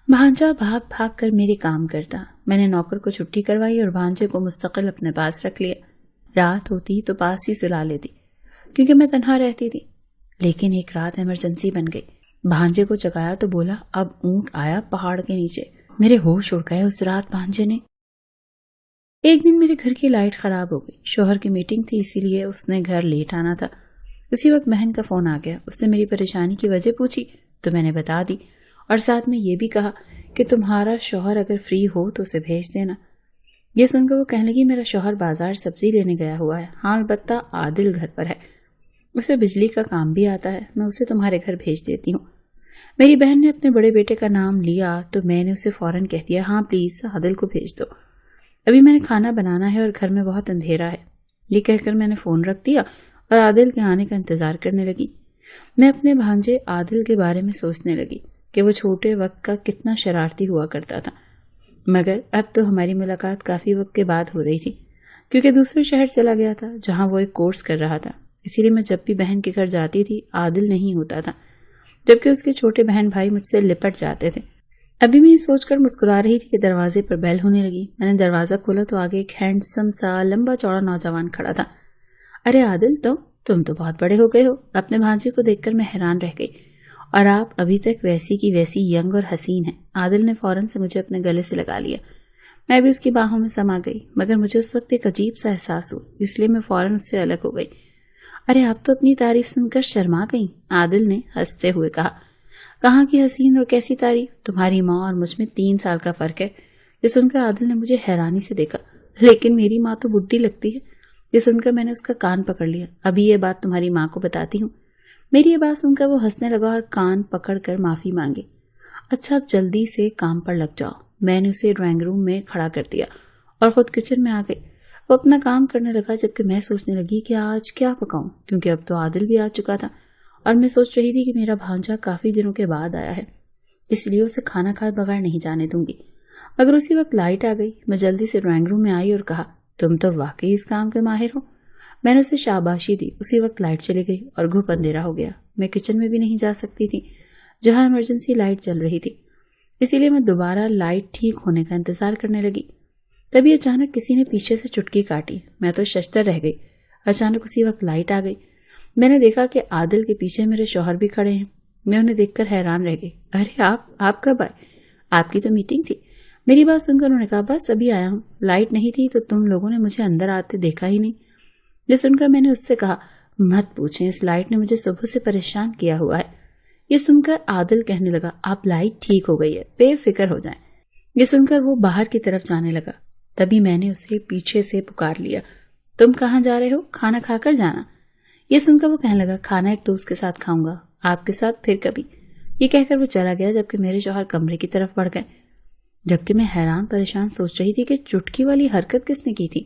بھانجا بھاگ بھاگ کر میرے کام کرتا. میں نے نوکر کو چھٹی کروائی اور بھانجے کو مستقل اپنے پاس رکھ لیا. رات ہوتی تو پاس ہی سلا لیتی کیونکہ میں تنہا رہتی تھی. لیکن ایک رات ایمرجنسی بن گئی. بھانجے کو جگایا تو بولا اب اونٹ آیا پہاڑ کے نیچے. میرے ہوش اڑ گئے اس رات بھانجے نے. ایک دن میرے گھر کی لائٹ خراب ہو گئی. شوہر کی میٹنگ تھی اسی لیے اس نے گھر لیٹ آنا تھا. اسی وقت بہن کا فون آ گیا. اس نے میری پریشانی کی وجہ پوچھی تو میں نے بتا دی اور ساتھ میں یہ بھی کہا کہ تمہارا شوہر اگر فری ہو تو اسے بھیج دینا. یہ سن کر وہ کہنے لگی میرا شوہر بازار سبزی لینے گیا ہوا ہے. ہاں البتہ عادل گھر پر ہے, اسے بجلی کا کام بھی آتا ہے, میں اسے تمہارے گھر بھیج دیتی ہوں. میری بہن نے اپنے بڑے بیٹے کا نام لیا تو میں نے اسے فوراً کہہ دیا ہاں پلیز عادل کو بھیج دو, ابھی میں نے کھانا بنانا ہے اور گھر میں بہت اندھیرا ہے. یہ کہہ کر میں نے فون رکھ دیا اور عادل کے آنے کا انتظار کرنے لگی. میں اپنے بھانجے عادل کے بارے میں سوچنے لگی کہ وہ چھوٹے وقت کا کتنا شرارتی ہوا کرتا تھا. مگر اب تو ہماری ملاقات کافی وقت کے بعد ہو رہی تھی کیونکہ دوسرے شہر چلا گیا تھا جہاں وہ ایک کورس کر رہا تھا. اسی لیے میں جب بھی بہن کے گھر جاتی تھی عادل نہیں ہوتا تھا, جبکہ اس کے چھوٹے بہن بھائی مجھ سے لپٹ جاتے تھے. ابھی میں یہ سوچ کر مسکرا رہی تھی کہ دروازے پر بیل ہونے لگی. میں نے دروازہ کھولا تو آگے ایک ہینڈسم سا لمبا چوڑا نوجوان کھڑا تھا. ارے عادل تم تو بہت بڑے ہو گئے ہو. اپنے بھانجے کو دیکھ کر میں حیران رہ گئی. اور آپ ابھی تک ویسی کی ویسی ینگ اور حسین ہیں. عادل نے فوراً سے مجھے اپنے گلے سے لگا لیا. میں بھی اس کی باہوں میں سما گئی مگر مجھے اس وقت ایک عجیب سا احساس ہوا, اس لیے میں فوراً اس سے الگ ہو گئی. ارے آپ تو اپنی تعریف سن کر شرما گئیں, عادل نے ہنستے ہوئے کہا. کہاں کی حسین اور کیسی تعریف, تمہاری ماں اور مجھ میں 3 سال کا فرق ہے. یہ سن کر عادل نے مجھے حیرانی سے دیکھا. لیکن میری ماں تو بڈھی لگتی ہے. یہ سن کر میں نے اس کا کان پکڑ لیا. ابھی یہ بات تمہاری ماں کو بتاتی ہوں. میری یہ بات سن کر وہ ہنسنے لگا اور کان پکڑ کر معافی مانگی. اچھا اب جلدی سے کام پر لگ جاؤ. میں نے اسے ڈرائنگ روم میں کھڑا کر دیا اور خود کچن میں آ گئی. وہ اپنا کام کرنے لگا جبکہ میں سوچنے لگی کہ آج کیا پکاؤں, کیونکہ اب تو عادل بھی آ چکا تھا اور میں سوچ رہی تھی کہ میرا بھانجا کافی دنوں کے بعد آیا ہے, اس لیے اسے کھانا کھائے بغیر نہیں جانے دوں گی. مگر اسی وقت لائٹ آ گئی. میں جلدی سے ڈرائنگ روم میں آئی اور کہا تم تو واقعی اس کام کے ماہر ہو. میں نے اسے شاباشی دی. اسی وقت لائٹ چلی گئی اور گھپ اندھیرا ہو گیا. میں کچن میں بھی نہیں جا سکتی تھی جہاں ایمرجنسی لائٹ چل رہی تھی, اسی لیے میں دوبارہ لائٹ ٹھیک ہونے کا انتظار کرنے لگی. تبھی اچانک کسی نے پیچھے سے چٹکی کاٹی. میں تو ششدر رہ گئی. اچانک اسی وقت لائٹ آ گئی. میں نے دیکھا کہ عادل کے پیچھے میرے شوہر بھی کھڑے ہیں. میں انہیں دیکھ کر حیران رہ گئی. ارے آپ کب آئے, آپ کی تو میٹنگ تھی. میری بات سن کر انہوں نے کہا بس ابھی آیا ہوں. لائٹ نہیں تھی تو تم لوگوں نے مجھے اندر آتے دیکھا ہی نہیں. یہ سن کر میں نے اس سے کہا مت پوچھیں, اس لائٹ نے مجھے صبح سے پریشان کیا ہوا ہے. یہ سن کر عادل کہنے لگا آپ لائٹ ٹھیک ہو گئی ہے, بے فکر ہو جائیں. یہ سن کر وہ باہر کی طرف جانے لگا. تبھی میں نے اسے پیچھے سے پکار لیا تم کہاں جا رہے ہو, کھانا کھا کر جانا. یہ سن کر وہ کہنے لگا کھانا ایک دوست کے ساتھ کھاؤں گا, آپ کے ساتھ پھر کبھی. یہ کہہ کر وہ چلا گیا جبکہ میرے شوہر کمرے کی طرف بڑھ گئے. جبکہ میں حیران پریشان سوچ رہی تھی کہ چٹکی والی حرکت کس نے کی تھی,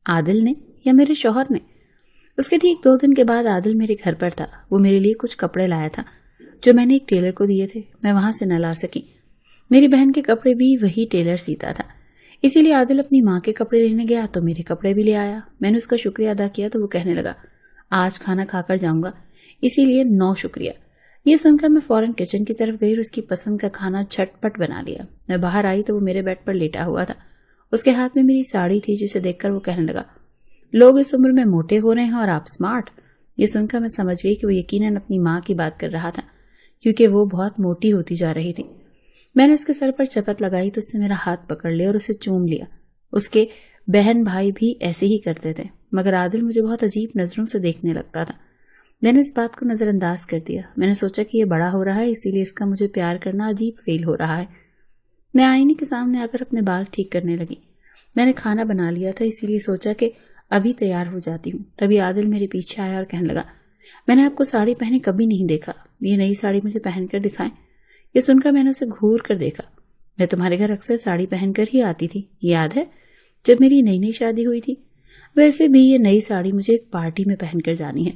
عادل نے یا میرے شوہر نے. اس کے ٹھیک 2 دن کے بعد عادل میرے گھر پر تھا. وہ میرے لیے کچھ کپڑے لایا تھا جو میں نے ایک ٹیلر کو دیے تھے. میں وہاں سے نہ لا سکی. میری بہن کے کپڑے بھی وہی ٹیلر سیتا تھا, اسی لیے عادل اپنی ماں کے کپڑے لینے گیا تو میرے کپڑے بھی لے آیا. میں نے اس کا شکریہ ادا کیا تو وہ کہنے لگا آج کھانا کھا کر جاؤں گا, اسی لیے 9 شکریہ. یہ سن کر میں فوراً کچن کی طرف گئی اور اس کی پسند کا کھانا جھٹ پٹ بنا لیا. میں باہر آئی تو وہ میرے بیڈ پر لیٹا ہوا تھا. اس کے ہاتھ میں میری ساڑی تھی جسے دیکھ کر وہ کہنے لگا لوگ اس عمر میں موٹے ہو رہے ہیں اور آپ سمارٹ. یہ سن کر میں سمجھ گئی کہ وہ یقیناً اپنی ماں کی بات کر رہا تھا کیونکہ وہ بہت موٹی ہوتی جا رہی تھی. میں نے اس کے سر پر چپت لگائی تو اس نے میرا ہاتھ پکڑ لیا اور اسے چوم لیا. اس کے بہن بھائی بھی ایسے ہی کرتے تھے مگر عادل مجھے بہت عجیب نظروں سے دیکھنے لگتا تھا. میں نے اس بات کو نظر انداز کر دیا. میں نے سوچا کہ یہ بڑا ہو رہا ہے اسی لیے اس کا مجھے پیار کرنا عجیب فیل ہو رہا ہے. میں آئینے کے سامنے آ کر اپنے بال ٹھیک کرنے لگی. میں نے کھانا بنا لیا تھا اسی لیے سوچا کہ ابھی تیار ہو جاتی ہوں. تبھی عادل میرے پیچھے آیا اور کہنے لگا میں نے آپ کو ساڑی پہنے کبھی نہیں دیکھا, یہ نئی ساڑی مجھے پہن کر دکھائیں. یہ سن کر میں نے اسے گھور کر دیکھا. میں تمہارے گھر اکثر ساڑی پہن کر ہی آتی تھی, یاد ہے جب میری نئی شادی ہوئی تھی. ویسے بھی یہ نئی ساڑی مجھے ایک پارٹی میں پہن کر جانی ہے.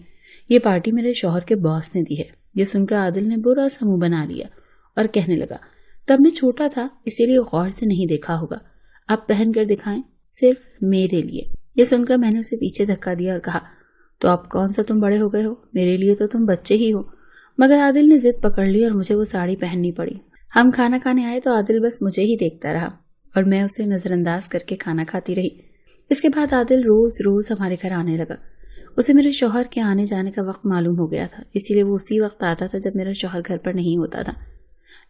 یہ پارٹی میرے شوہر کے باس نے دی ہے. یہ سن کر عادل نے برا سا منہ بنا لیا اور کہنے لگا تب میں چھوٹا تھا اسی لیے غور سے نہیں دیکھا ہوگا, اب پہن کر دکھائیں صرف میرے لیے. یہ سن کر میں نے اسے پیچھے دھکا دیا اور کہا تو اب کون سا تم بڑے ہو گئے ہو, میرے لیے تو تم بچے ہی ہو. مگر عادل نے ضد پکڑ لی اور مجھے وہ ساڑی پہننی پڑی. ہم کھانا کھانے آئے تو عادل بس مجھے ہی دیکھتا رہا اور میں اسے نظر انداز کر کے کھانا کھاتی رہی۔ اس کے بعد عادل روز روز ہمارے گھر آنے لگا۔ اسے میرے شوہر کے آنے جانے کا وقت معلوم ہو گیا تھا، اسی لیے وہ اسی وقت آتا تھا جب میرا شوہر گھر پر نہیں ہوتا تھا۔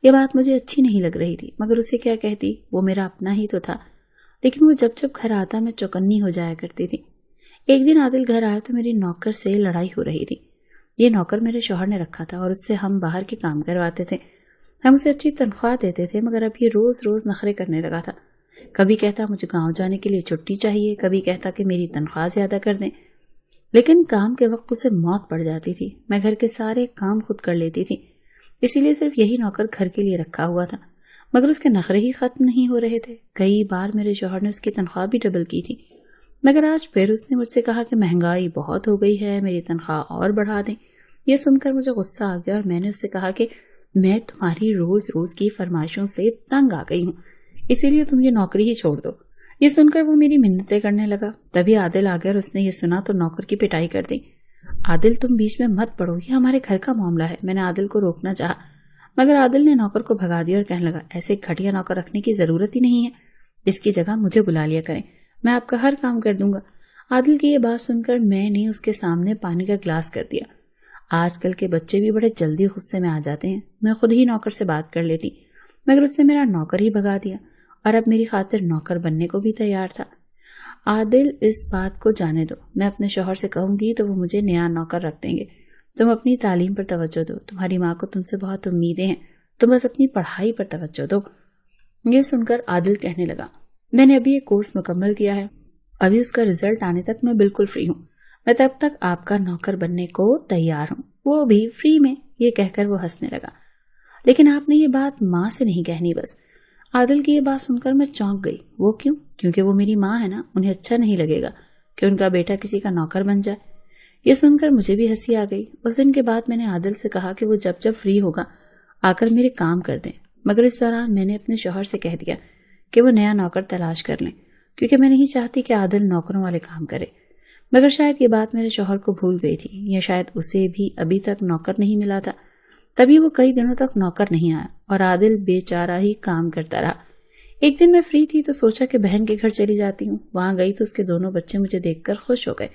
یہ بات مجھے اچھی نہیں لگ رہی تھی، مگر اسے کیا کہتی، وہ میرا اپنا ہی تو تھا۔ لیکن وہ جب گھر آتا میں چوکنی ہو جایا کرتی تھی۔ ایک دن عادل گھر آیا تو میری نوکر سے لڑائی ہو رہی تھی۔ یہ نوکر میرے شوہر نے رکھا تھا اور اس سے ہم باہر کے کام کرواتے تھے۔ ہم اسے اچھی تنخواہ دیتے تھے، مگر اب یہ روز روز نخرے کرنے لگا تھا۔ کبھی کہتا مجھے گاؤں جانے کے لیے چھٹی چاہیے، کبھی کہتا کہ میری تنخواہ زیادہ کر دیں۔ لیکن کام کے وقت اسے موت پڑ جاتی تھی۔ میں گھر کے سارے کام خود کر لیتی تھی، اسی لیے صرف یہی نوکر گھر کے لیے رکھا ہوا تھا، مگر اس کے نخرے ہی ختم نہیں ہو رہے تھے۔ کئی بار میرے شوہر نے اس کی تنخواہ بھی ڈبل کی تھی، مگر آج پھر اس نے مجھ سے کہا کہ مہنگائی بہت ہو گئی ہے، میری تنخواہ اور بڑھا دیں۔ یہ سن کر مجھے غصہ آ گیا اور میں نے اس سے کہا کہ میں تمہاری روز روز کی فرمائشوں سے تنگ آ گئی ہوں، اسی لیے تم یہ نوکری ہی چھوڑ دو۔ یہ سن کر وہ میری منتیں کرنے لگا۔ تبھی عادل آ گیا اور اس نے یہ سنا تو نوکر کی پٹائی کر دی۔ عادل تم بیچ میں مت پڑو، یہ ہمارے گھر کا معاملہ ہے۔ میں نے عادل کو روکنا چاہا، مگر عادل نے نوکر کو بھگا دیا اور کہنے لگا ایسے گھٹیا نوکر رکھنے کی ضرورت ہی نہیں ہے، اس کی جگہ مجھے بلا لیا کریں، میں آپ کا ہر کام کر دوں گا۔ عادل کی یہ بات سن کر میں نے اس کے سامنے پانی کا گلاس کر دیا۔ آج کل کے بچے بھی بڑے جلدی غصے میں آ جاتے ہیں۔ میں خود ہی نوکر سے بات کر لیتی، مگر اس نے میرا نوکر ہی بھگا دیا اور اب میری خاطر نوکر بننے کو بھی تیار تھا۔ عادل اس بات کو جانے دو، میں اپنے شوہر سے کہوں گی تو وہ مجھے نیا نوکر رکھ دیں گے۔ تم اپنی تعلیم پر توجہ دو، تمہاری ماں کو تم سے بہت امیدیں ہیں، تم بس اپنی پڑھائی پر توجہ دو۔ یہ سن کر عادل کہنے لگا میں نے ابھی ایک کورس مکمل کیا ہے، ابھی اس کا رزلٹ آنے تک میں بالکل فری ہوں، میں تب تک آپ کا نوکر بننے کو تیار ہوں، وہ بھی فری میں۔ یہ کہہ کر وہ ہنسنے لگا۔ لیکن آپ نے یہ بات ماں سے نہیں کہنی بس۔ عادل کی یہ بات سن کر میں چونک گئی۔ وہ کیوں؟ کیونکہ وہ میری ماں ہے نا، انہیں اچھا نہیں لگے گا کہ ان کا بیٹا کسی کا نوکر بن جائے۔ یہ سن کر مجھے بھی ہنسی آ گئی۔ اس دن کے بعد میں نے عادل سے کہا کہ وہ جب فری ہوگا آ کر میرے کام کر دیں، مگر اس دوران میں نے اپنے شوہر سے کہہ دیا کہ وہ نیا نوکر تلاش کر لیں، کیونکہ میں نہیں چاہتی کہ عادل نوکروں والے کام کرے۔ مگر شاید یہ بات میرے شوہر کو بھول گئی تھی، یا شاید اسے بھی ابھی تک نوکر نہیں ملا تھا، تبھی وہ کئی دنوں تک نوکر نہیں آیا اور عادل بے چارہ ہی کام کرتا رہا۔ ایک دن میں فری تھی تو سوچا کہ بہن کے گھر چلی جاتی ہوں۔ وہاں گئی تو اس کے دونوں بچے مجھے دیکھ کر خوش ہو گئے،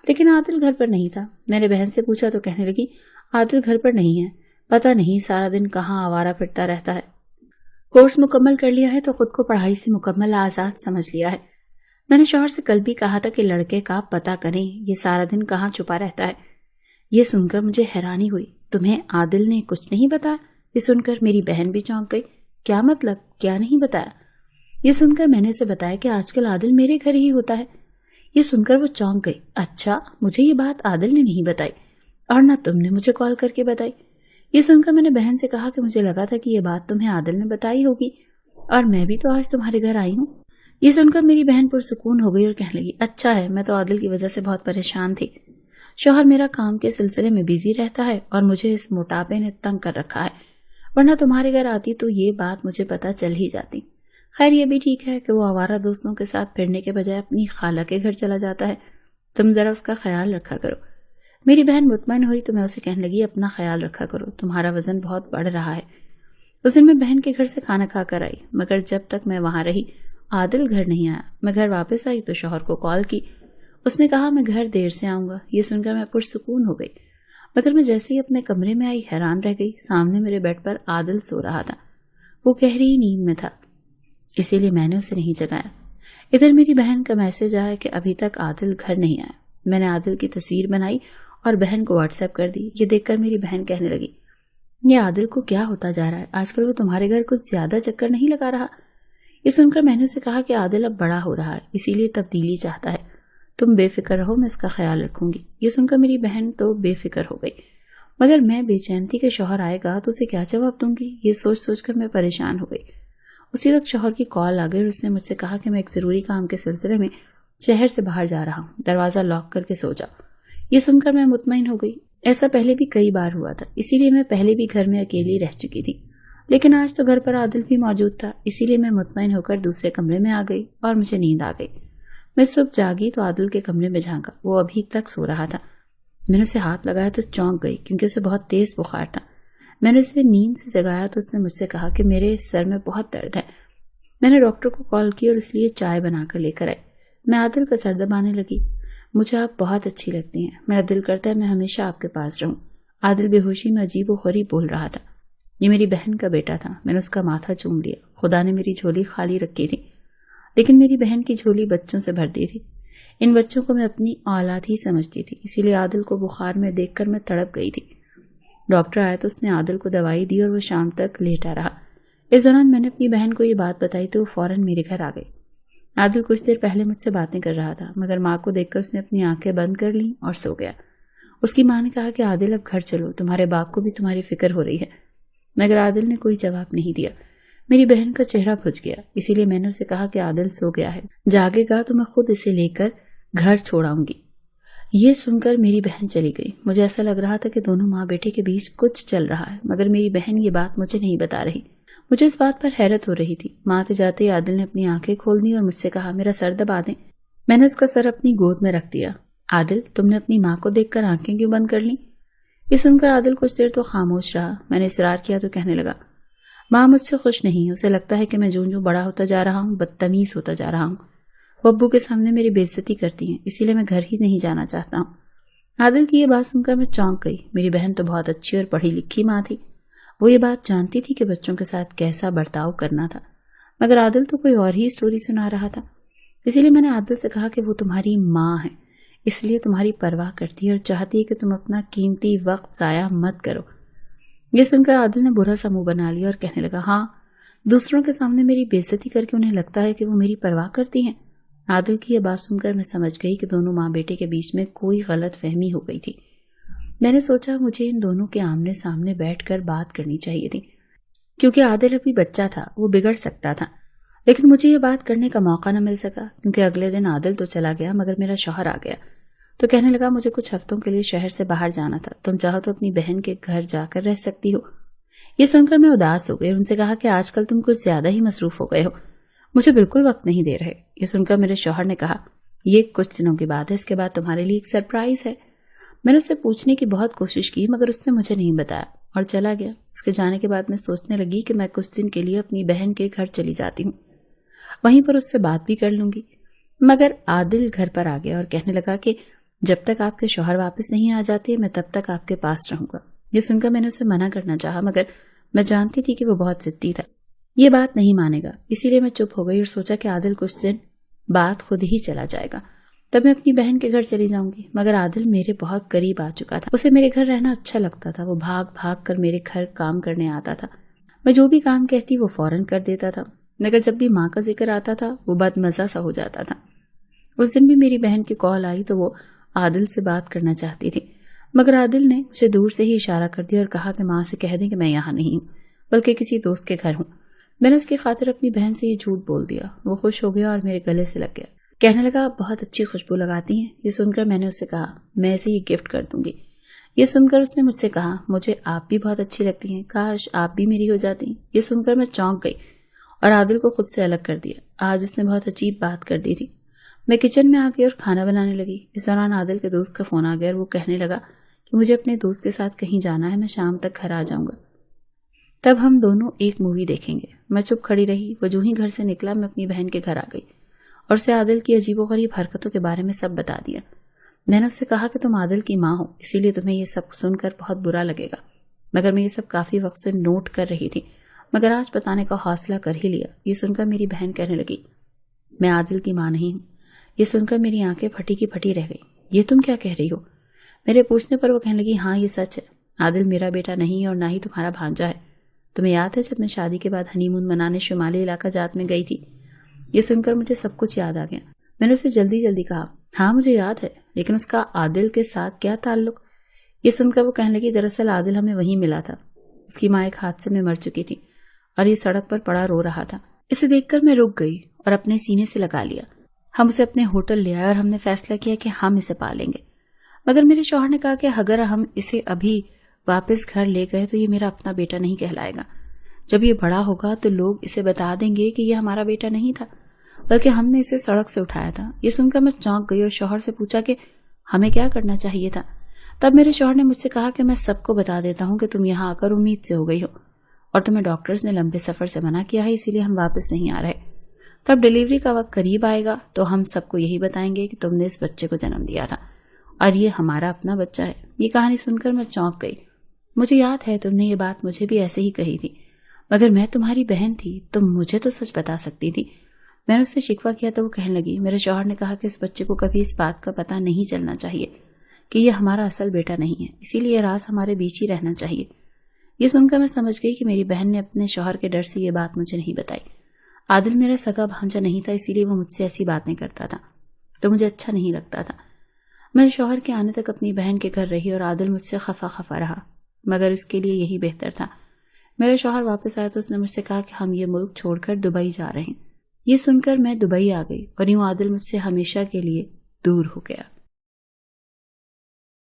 لیکن عادل گھر پر نہیں تھا۔ میں نے بہن سے پوچھا تو کہنے لگی عادل گھر پر نہیں ہے، پتہ نہیں سارا دن کہاں آوارہ پھرتا رہتا ہے۔ کورس مکمل کر لیا ہے تو خود کو پڑھائی سے مکمل آزاد سمجھ لیا ہے۔ میں نے شوہر سے کل بھی کہا تھا کہ لڑکے کا پتہ کریں، یہ سارا دن کہاں چھپا رہتا ہے۔ یہ سن کر مجھے حیرانی ہوئی، تمہیں عادل نے کچھ نہیں بتایا؟ یہ سن کر میری بہن بھی چونک گئی۔ کیا مطلب؟ کیا نہیں بتایا؟ یہ سن کر میں نے اسے بتایا کہ آج کل عادل میرے گھر ہی ہوتا ہے۔ یہ سن کر وہ چونک گئی، اچھا مجھے یہ بات عادل نے نہیں بتائی اور نہ تم نے مجھے کال کر کے بتائی۔ یہ سن کر میں نے بہن سے کہا کہ مجھے لگا تھا کہ یہ بات تمہیں عادل نے بتائی ہوگی، اور میں بھی تو آج تمہارے گھر آئی ہوں۔ یہ سن کر میری بہن پرسکون ہو گئی اور کہنے لگی اچھا ہے، میں تو عادل کی وجہ سے بہت پریشان تھی۔ شوہر میرا کام کے سلسلے میں بیزی رہتا ہے اور مجھے اس موٹاپے نے تنگ کر رکھا ہے، ورنہ تمہارے گھر آتی تو یہ بات مجھے پتہ چل ہی جاتی۔ خیر یہ بھی ٹھیک ہے کہ وہ آوارہ دوستوں کے ساتھ پھرنے کے بجائے اپنی خالہ کے گھر چلا جاتا ہے، تم ذرا اس کا خیال رکھا کرو۔ میری بہن مطمئن ہوئی تو میں اسے کہنے لگی اپنا خیال رکھا کرو، تمہارا وزن بہت بڑھ رہا ہے۔ اس دن میں بہن کے گھر سے کھانا کھا کر آئی، مگر جب تک میں وہاں رہی عادل گھر نہیں آیا۔ میں گھر واپس آئی تو شوہر کو کال کی، اس نے کہا میں گھر دیر سے آؤں گا۔ یہ سن کر میں پرسکون ہو گئی، مگر میں جیسے ہی اپنے کمرے میں آئی حیران رہ گئی۔ سامنے میرے بیڈ پر عادل سو رہا تھا، وہ گہری نیند میں تھا، اسی لیے میں نے اسے نہیں جگایا۔ ادھر میری بہن کا میسج آیا کہ ابھی تک عادل گھر نہیں آیا۔ میں نے عادل کی تصویر بنائی اور بہن کو واٹس ایپ کر دی۔ یہ دیکھ کر میری بہن کہنے لگی یہ عادل کو کیا ہوتا جا رہا ہے، آج کل وہ تمہارے گھر کچھ زیادہ چکر نہیں لگا رہا؟ یہ سن کر میں نے اسے کہا کہ عادل اب بڑا ہو رہا ہے، اسی لیے تبدیلی چاہتا ہے، تم بے فکر رہو، میں اس کا خیال رکھوں گی۔ یہ سن کر میری بہن تو بے فکر ہو گئی، مگر میں بے چین تھی کہ شوہر آئے گا تو اسے کیا جواب دوں گی۔ یہ سوچ سوچ کر میں پریشان ہو گئی۔ اسی وقت شوہر کی کال آ گئی اور اس نے مجھ سے کہا کہ میں ایک ضروری کام کے سلسلے میں شہر سے باہر جا رہا ہوں، دروازہ لاک کر کے سو جاؤ۔ یہ سن کر میں مطمئن ہو گئی، ایسا پہلے بھی کئی بار ہوا تھا، اسی لیے میں پہلے بھی گھر میں اکیلی رہ چکی تھی، لیکن آج تو گھر پر عادل بھی موجود تھا، اسی لیے میں مطمئن ہو کر دوسرے کمرے میں آ گئی اور مجھے نیند آ گئی۔ میں صبح جاگی تو عادل کے کمرے میں جھانکا، وہ ابھی تک سو رہا تھا۔ میں نے اسے ہاتھ لگایا تو چونک گئی کیونکہ اسے بہت تیز بخار تھا۔ میں نے اسے نیند سے جگایا تو اس نے مجھ سے کہا کہ میرے سر میں بہت درد ہے۔ میں نے ڈاکٹر کو کال کی اور اس لیے چائے بنا کر لے کر آئی۔ میں عادل کا سر دبانے لگی۔ مجھے آپ بہت اچھی لگتی ہیں، میرا دل کرتا ہے میں ہمیشہ آپ کے پاس رہوں۔ عادل بے ہوشی میں عجیب و غریب بول رہا تھا۔ یہ میری بہن کا بیٹا تھا۔ میں نے اس کا ماتھا چوم لیا۔ خدا نے میری جھولی خالی رکھی تھی، لیکن میری بہن کی جھولی بچوں سے بھر دی تھی۔ ان بچوں کو میں اپنی اولاد ہی سمجھتی تھی، اسی لیے عادل کو بخار میں دیکھ کر میں تڑپ گئی تھی۔ ڈاکٹر آیا تو اس نے عادل کو دوائی دی اور وہ شام تک لیٹا رہا۔ اس دوران میں نے اپنی بہن کو یہ بات بتائی تو وہ فوراً میرے گھر آ گئی۔ عادل کچھ دیر پہلے مجھ سے باتیں کر رہا تھا، مگر ماں کو دیکھ کر اس نے اپنی آنکھیں بند کر لیں اور سو گیا۔ اس کی ماں نے کہا کہ عادل اب گھر چلو، تمہارے باپ کو بھی تمہاری فکر ہو رہی ہے، مگر عادل نے کوئی جواب نہیں دیا۔ میری بہن کا چہرہ بھج گیا، اسی لیے میں نے اسے کہا کہ عادل سو گیا ہے، جاگے گا تو میں خود اسے لے کر گھر چھوڑاؤں گی۔ یہ سن کر میری بہن چلی گئی۔ مجھے ایسا لگ رہا تھا کہ دونوں ماں بیٹے کے بیچ کچھ چل رہا ہے، مگر میری بہن یہ بات مجھے نہیں بتا رہی۔ مجھے اس بات پر حیرت ہو رہی تھی۔ ماں کے جاتے ہی عادل نے اپنی آنکھیں کھول دی اور مجھ سے کہا میرا سر دبا دیں۔ میں نے اس کا سر اپنی گود میں رکھ دیا۔ عادل، تم نے اپنی ماں کو دیکھ کر آنکھیں کیوں بند کر لیں؟ یہ سن کر عادل کچھ دیر تو خاموش رہا۔ میں نے اصرار کیا تو کہنے لگا، ماں مجھ سے خوش نہیں، اسے لگتا ہے کہ میں جوں بڑا ہوتا جا رہا ہوں بدتمیز ہوتا جا رہا ہوں۔ وہ ابو کے سامنے میری بے عزتی کرتی ہیں، اسی لیے میں گھر ہی نہیں جانا چاہتا ہوں۔ عادل کی یہ بات سن کر میں چونک گئی۔ میری بہن تو بہت اچھی اور پڑھی لکھی ماں تھی، وہ یہ بات جانتی تھی کہ بچوں کے ساتھ کیسا برتاؤ کرنا تھا، مگر عادل تو کوئی اور ہی سٹوری سنا رہا تھا۔ اسی لیے میں نے عادل سے کہا کہ وہ تمہاری ماں ہے، اس لیے تمہاری پرواہ کرتی ہے اور چاہتی ہے کہ تم اپنا قیمتی وقت ضائع مت کرو۔ یہ سن کر عادل نے برا سا منہ بنا لیا اور کہنے لگا، ہاں، دوسروں کے سامنے میری بے عزتی کر کے انہیں لگتا ہے کہ وہ میری پرواہ کرتی ہیں۔ عادل کی یہ بات سن کر میں سمجھ گئی کہ دونوں ماں بیٹے کے بیچ میں کوئی غلط فہمی ہو گئی تھی۔ میں نے سوچا مجھے ان دونوں کے آمنے سامنے بیٹھ کر بات کرنی چاہیے تھی، کیونکہ عادل ابھی بچہ تھا، وہ بگڑ سکتا تھا، لیکن مجھے یہ بات کرنے کا موقع نہ مل سکا، کیونکہ اگلے دن عادل تو چلا گیا مگر میرا شوہر آ گیا تو کہنے لگا مجھے کچھ ہفتوں کے لیے شہر سے باہر جانا تھا، تم چاہو تو اپنی بہن کے گھر جا کر رہ سکتی ہو۔ یہ سن کر میں اداس ہو گئی اور ان سے کہا کہ آج کل تم کچھ زیادہ ہی مصروف ہو گئے ہو، مجھے بالکل وقت نہیں دے رہے۔ یہ سن کر میرے شوہر نے کہا، یہ کچھ دنوں کی بات ہے، اس کے بعد تمہارے لیے ایک سرپرائز ہے۔ میں نے اس سے پوچھنے کی بہت کوشش کی مگر اس نے مجھے نہیں بتایا اور چلا گیا۔ اس کے جانے کے بعد میں سوچنے لگی کہ میں کچھ دن کے لیے اپنی بہن کے گھر چلی جاتی ہوں، وہیں پر اس سے بات بھی کر لوں گی۔ مگر عادل گھر پر آ گیا اور کہنے لگا کہ جب تک آپ کے شوہر واپس نہیں آ جاتے میں تب تک آپ کے پاس رہوں گا۔ یہ سن کر میں نے اسے منع کرنا چاہا مگر میں جانتی تھی کہ وہ بہت ضدی تھا، یہ بات نہیں مانے گا، اسی لیے میں چپ ہو گئی اور سوچا کہ عادل کچھ دن بعد خود ہی چلا جائے گا، تب میں اپنی بہن کے گھر چلی جاؤں گی۔ مگر عادل میرے بہت قریب آ چکا تھا، اسے میرے گھر رہنا اچھا لگتا تھا، وہ بھاگ بھاگ کر میرے گھر کام کرنے آتا تھا، میں جو بھی کام کہتی وہ فوراً کر دیتا تھا، مگر جب بھی ماں کا ذکر آتا تھا وہ بد مزہ سا ہو جاتا تھا۔ اس دن بھی میری بہن کی کال آئی تو وہ عادل سے بات کرنا چاہتی تھی، مگر عادل نے مجھے دور سے ہی اشارہ کر دیا اور کہا کہ ماں سے کہہ دیں کہ میں یہاں نہیں ہوں بلکہ کسی دوست کے گھر ہوں۔ میں نے اس کی خاطر اپنی بہن سے یہ جھوٹ بول دیا۔ وہ خوش ہو گیا اور میرے گلے سے لگ گیا، کہنے لگا آپ بہت اچھی خوشبو لگاتی ہیں۔ یہ سن کر میں نے اس سے کہا میں اسے یہ گفٹ کر دوں گی۔ یہ سن کر اس نے مجھ سے کہا مجھے آپ بھی بہت اچھی لگتی ہیں، کاش آپ بھی میری ہو جاتی۔ یہ سن کر میں چونک گئی اور عادل کو خود سے الگ کر دیا۔ آج اس نے بہت عجیب بات کر دی تھی۔ میں کچن میں آ گئی اور کھانا بنانے لگی۔ اس دوران عادل کے دوست کا فون آ گیا اور وہ کہنے لگا کہ مجھے اپنے دوست کے ساتھ کہیں جانا ہے، میں شام تک گھر آ جاؤں گا، تب ہم دونوں ایک مووی دیکھیں گے۔ میں چپ کھڑی رہی۔ وہ جو ہی گھر سے نکلا میں اپنی بہن کے گھر آ گئی اور اسے عادل کی عجیب و غریب حرکتوں کے بارے میں سب بتا دیا۔ میں نے اس سے کہا کہ تم عادل کی ماں ہو، اسی لیے تمہیں یہ سب سن کر بہت برا لگے گا، مگر میں یہ سب کافی وقت سے نوٹ کر رہی تھی، مگر آج بتانے کا حوصلہ کر ہی لیا۔ یہ سن کر میری بہن کہنے لگی میں عادل کی ماں نہیں ہوں۔ یہ سن کر میری آنکھیں پھٹی کی پھٹی رہ گئی۔ یہ تم کیا کہہ رہی ہو؟ میرے پوچھنے پر وہ کہنے لگی ہاں یہ سچ ہے، عادل میرا بیٹا نہیں ہے اور نہ ہی تمہارا بھانجا ہے۔ تمہیں یاد ہے جب میں شادی کے بعد ہنی مون منانے شمالی علاقہ جات میں گئی تھی؟ یہ سن کر مجھے سب کچھ یاد آ گیا۔ میں نے اسے جلدی جلدی کہا ہاں مجھے یاد ہے، لیکن اس کا عادل کے ساتھ کیا تعلق؟ یہ سن کر وہ کہنے لگی دراصل عادل ہمیں وہیں ملا تھا، اس کی ماں ایک حادثے میں مر چکی تھی اور یہ سڑک پر پڑا رو رہا تھا۔ اسے دیکھ کر میں رک گئی اور اپنے سینے سے لگا لیا۔ ہم اسے اپنے ہوٹل لے آئے اور ہم نے فیصلہ کیا کہ ہم اسے پالیں گے، مگر میرے شوہر نے کہا کہ اگر ہم اسے ابھی واپس گھر لے گئے تو یہ میرا اپنا بیٹا نہیں کہلائے گا، جب یہ بڑا ہوگا تو لوگ اسے بتا دیں گے کہ یہ ہمارا بیٹا نہیں تھا بلکہ ہم نے اسے سڑک سے اٹھایا تھا۔ یہ سن کر میں چونک گئی اور شوہر سے پوچھا کہ ہمیں کیا کرنا چاہیے تھا۔ تب میرے شوہر نے مجھ سے کہا کہ میں سب کو بتا دیتا ہوں کہ تم یہاں آ کر امید سے ہو گئی ہو اور تمہیں ڈاکٹرز نے لمبے سفر سے منع کیا ہے، اسی لیے ہم واپس نہیں آ رہے. تب ڈیلیوری کا وقت قریب آئے گا تو ہم سب کو یہی بتائیں گے کہ تم نے اس بچے کو جنم دیا تھا اور یہ ہمارا اپنا بچہ ہے. یہ کہانی سن کر میں چونک گئی. مجھے یاد ہے تم نے یہ بات مجھے بھی ایسے ہی کہی تھی، مگر میں تمہاری بہن تھی، تم مجھے تو سچ بتا سکتی تھی. میں نے اس سے شکوہ کیا تو وہ کہنے لگی، میرے شوہر نے کہا کہ اس بچے کو کبھی اس بات کا پتہ نہیں چلنا چاہیے کہ یہ ہمارا اصل بیٹا نہیں ہے، اسی لیے راز ہمارے بیچ ہی رہنا چاہیے. یہ سن کر میں سمجھ گئی کہ میری بہن نے اپنے شوہر کے ڈر سے یہ بات مجھے نہیں بتائی. عادل میرا سگا بھانجا نہیں تھا، اسی لیے وہ مجھ سے ایسی باتیں کرتا تھا تو مجھے اچھا نہیں لگتا تھا. میں شوہر کے آنے تک اپنی بہن کے گھر رہی اور عادل مجھ سے خفا رہا، مگر اس کے لیے یہی بہتر تھا. میرا شوہر واپس آیا تو اس نے مجھ سے کہا کہ ہم یہ ملک چھوڑ کر دبئی جا رہے ہیں. یہ سن کر میں دبئی آ گئی اور یوں عادل مجھ سے ہمیشہ کے لیے دور ہو گیا.